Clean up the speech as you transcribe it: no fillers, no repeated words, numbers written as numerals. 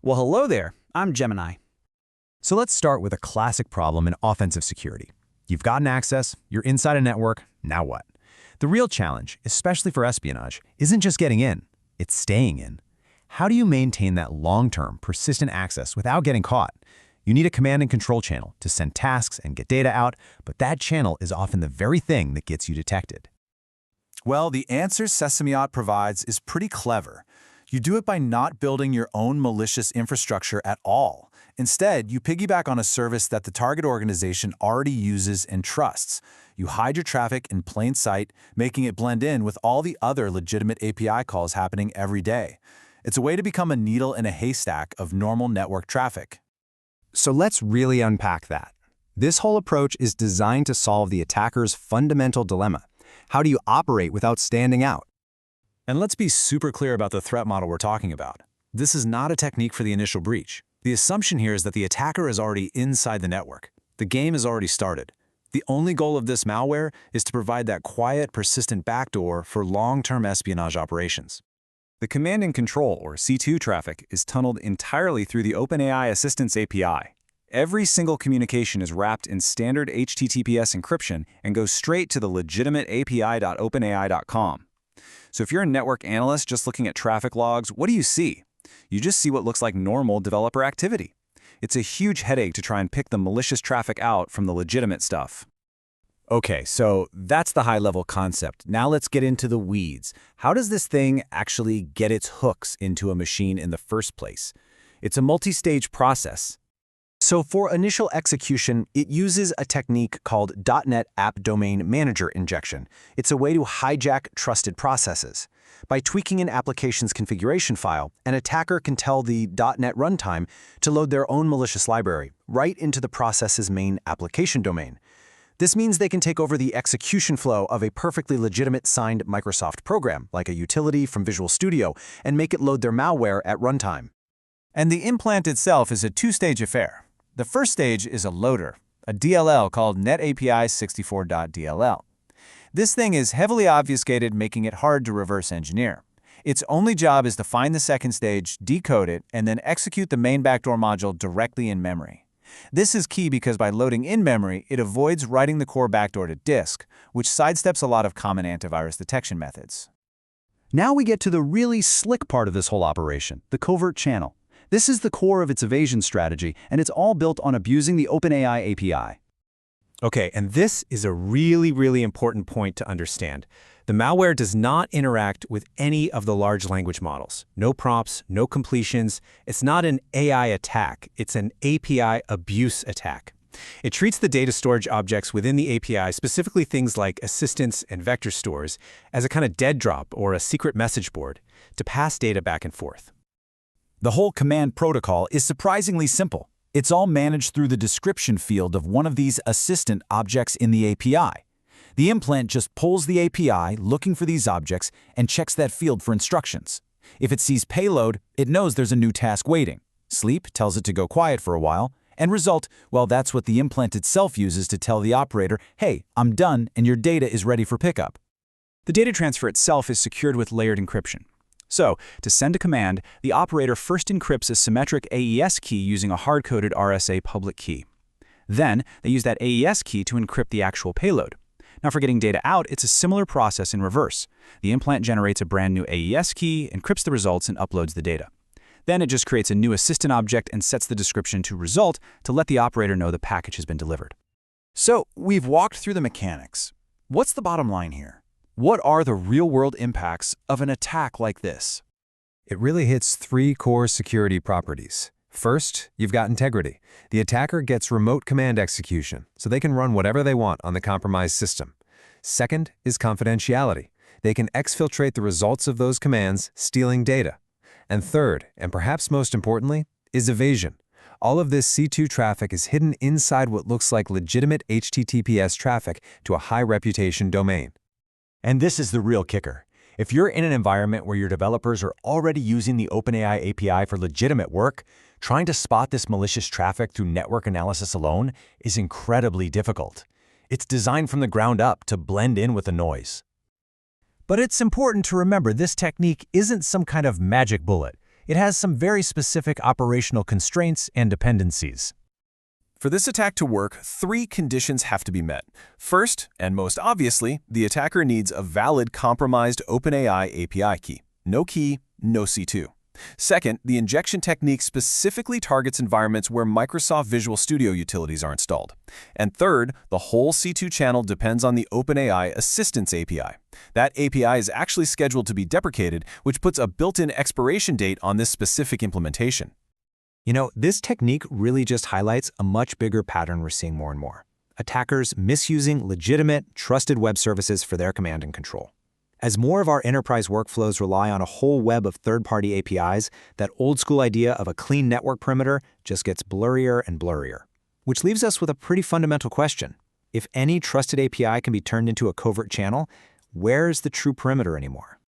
Well, hello there. I'm Gemini. So let's start with a classic problem in offensive security. You've gotten access, you're inside a network, now what? The real challenge, especially for espionage, isn't just getting in, it's staying in. How do you maintain that long-term, persistent access without getting caught? You need a command and control channel to send tasks and get data out, but that channel is often the very thing that gets you detected. Well, the answer SesameOp provides is pretty clever. You do it by not building your own malicious infrastructure at all. Instead, you piggyback on a service that the target organization already uses and trusts. You hide your traffic in plain sight, making it blend in with all the other legitimate API calls happening every day. It's a way to become a needle in a haystack of normal network traffic. So let's really unpack that. This whole approach is designed to solve the attacker's fundamental dilemma. How do you operate without standing out? And let's be super clear about the threat model we're talking about. This is not a technique for the initial breach. The assumption here is that the attacker is already inside the network. The game is already started. The only goal of this malware is to provide that quiet, persistent backdoor for long-term espionage operations. The command and control, or C2 traffic, is tunneled entirely through the OpenAI Assistants API. Every single communication is wrapped in standard HTTPS encryption and goes straight to the legitimate api.openai.com. So if you're a network analyst just looking at traffic logs, what do you see? You just see what looks like normal developer activity. It's a huge headache to try and pick the malicious traffic out from the legitimate stuff. Okay, so that's the high-level concept. Now let's get into the weeds. How does this thing actually get its hooks into a machine in the first place? It's a multi-stage process. So for initial execution, it uses a technique called .NET AppDomainManager injection. It's a way to hijack trusted processes. By tweaking an application's configuration file, an attacker can tell the .NET runtime to load their own malicious library right into the process's main application domain. This means they can take over the execution flow of a perfectly legitimate signed Microsoft program, like a utility from Visual Studio, and make it load their malware at runtime. And the implant itself is a two-stage affair. The first stage is a loader, a DLL called NET API 64.dll. This thing is heavily obfuscated, making it hard to reverse engineer. Its only job is to find the second stage, decode it, and then execute the main backdoor module directly in memory. This is key because by loading in memory, it avoids writing the core backdoor to disk, which sidesteps a lot of common antivirus detection methods. Now we get to the really slick part of this whole operation, the covert channel. This is the core of its evasion strategy, and it's all built on abusing the OpenAI API. Okay, and this is a really important point to understand. The malware does not interact with any of the large language models. No prompts, no completions. It's not an AI attack. It's an API abuse attack. It treats the data storage objects within the API, specifically things like assistants and vector stores, as a kind of dead drop or a secret message board to pass data back and forth. The whole command protocol is surprisingly simple. It's all managed through the description field of one of these assistant objects in the API. The implant just pulls the API, looking for these objects, and checks that field for instructions. If it sees payload, it knows there's a new task waiting. Sleep tells it to go quiet for a while. End result, well, that's what the implant itself uses to tell the operator, hey, I'm done and your data is ready for pickup. The data transfer itself is secured with layered encryption. So, to send a command, the operator first encrypts a symmetric AES key using a hard-coded RSA public key. Then, they use that AES key to encrypt the actual payload. Now, for getting data out, it's a similar process in reverse. The implant generates a brand new AES key, encrypts the results, and uploads the data. Then it just creates a new assistant object and sets the description to result to let the operator know the package has been delivered. So, we've walked through the mechanics. What's the bottom line here? What are the real-world impacts of an attack like this? It really hits three core security properties. First, you've got integrity. The attacker gets remote command execution, so they can run whatever they want on the compromised system. Second is confidentiality. They can exfiltrate the results of those commands, stealing data. And third, and perhaps most importantly, is evasion. All of this C2 traffic is hidden inside what looks like legitimate HTTPS traffic to a high-reputation domain. And this is the real kicker. If you're in an environment where your developers are already using the OpenAI API for legitimate work, trying to spot this malicious traffic through network analysis alone is incredibly difficult. It's designed from the ground up to blend in with the noise. But it's important to remember this technique isn't some kind of magic bullet. It has some very specific operational constraints and dependencies. For this attack to work, 3 conditions have to be met. First, and most obviously, the attacker needs a valid compromised OpenAI API key. No key, no C2. Second, the injection technique specifically targets environments where Microsoft Visual Studio utilities are installed. And third, the whole C2 channel depends on the OpenAI Assistants API. That API is actually scheduled to be deprecated, which puts a built-in expiration date on this specific implementation. You know, this technique really just highlights a much bigger pattern we're seeing more and more. Attackers misusing legitimate, trusted web services for their command and control. As more of our enterprise workflows rely on a whole web of third-party APIs, that old-school idea of a clean network perimeter just gets blurrier and blurrier. Which leaves us with a pretty fundamental question. If any trusted API can be turned into a covert channel, where's the true perimeter anymore?